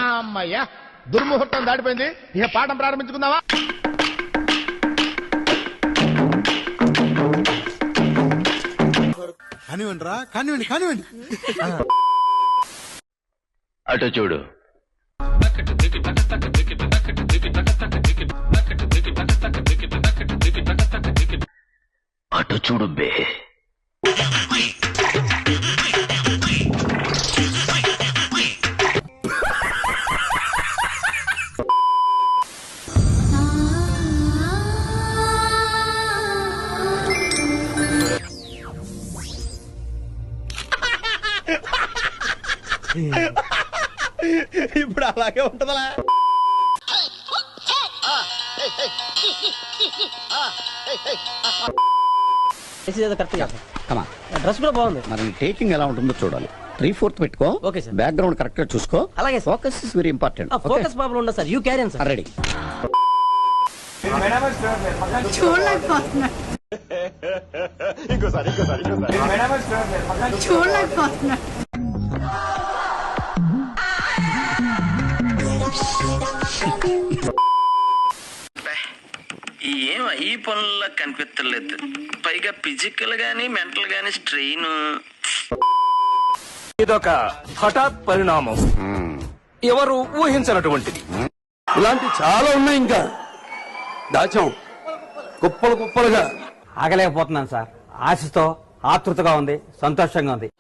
అమ్మయ్యా, దుర్ముహూర్తం దాటిపోయింది. ఇక పాఠం ప్రారంభించుకుందామా? కానివ్వండి రా, కానివ్వండి కానివ్వండి. అటు చూడు. అటు చూడు బే. ఇప్పుడు అలాగే ఉంటదలా. డ్రెస్ కూడా బాగుంది. మరి టేకింగ్ ఎలా ఉంటుందో చూడాలి. 3/4 పెట్టుకో. Okay sir. బ్యాక్గ్రౌండ్ కరెక్ట్ గా చూసుకో. అలాగే sir. Focus is very important. Focus problem ఉండదు sir. You carry on sir. Ready. చూడలేకపోతున్నా. ఏం ఈ పనుల్లో కనిపించలేదు. పైగా ఫిజికల్ గానీ మెంటల్ గానీ స్ట్రెయిన్. ఇదొక హఠాత్ పరిణామం, ఎవరు ఊహించినటువంటిది. ఇలాంటి చాలా ఉన్నాయి, ఇంకా దాచాం కుప్పలు కుప్పలుగా. ఆగలేకపోతున్నాను సార్. ఆశతో ఆతృతగా ఉంది, సంతోషంగా ఉంది.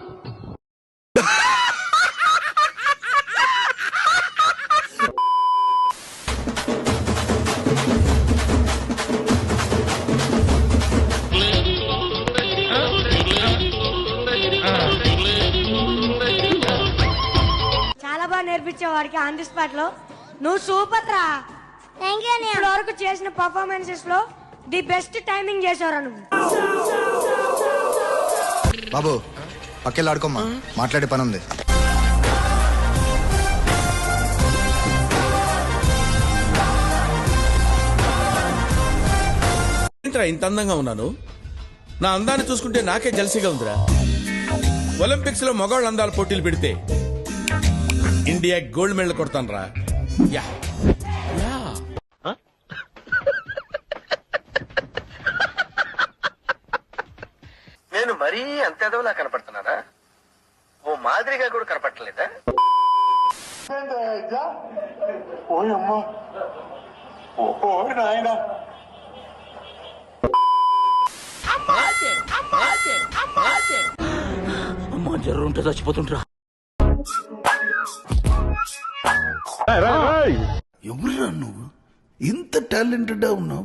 చాలా బాగా నేర్పించావు వాడికి ఆన్ ది స్పాట్ లో. నువ్వు సూపర్ రా. ఇప్పటి వరకు చేసిన పర్ఫార్మెన్సెస్ లో ది బెస్ట్ టైమింగ్ చేసావురా నువ్వు. బాబు పక్కెళ్ళి ఆడుకోమ్మా, మాట్లాడే పని ఉంది. ఏంట్రా ఇంత అందంగా ఉన్నాను? నా అందాన్ని చూసుకుంటే నాకే జల్సీగా ఉందిరా. ఒలింపిక్స్ లో మగవాళ్ళ అందాల పోటీలు పెడితే ఇండియా గోల్డ్ మెడల్ కొడతాను రా. Yeah yeah. నేను మరీ అంత ఎదవలా కనపడుతున్నారా? ఓ మాదిరిగా కూడా కనపడలేదా? అమ్మా జర్రు ఉంటే చచ్చిపోతుంటరా. ఎవరురా నువ్వు? ఇంత టాలెంటెడ్ ఉన్నావు.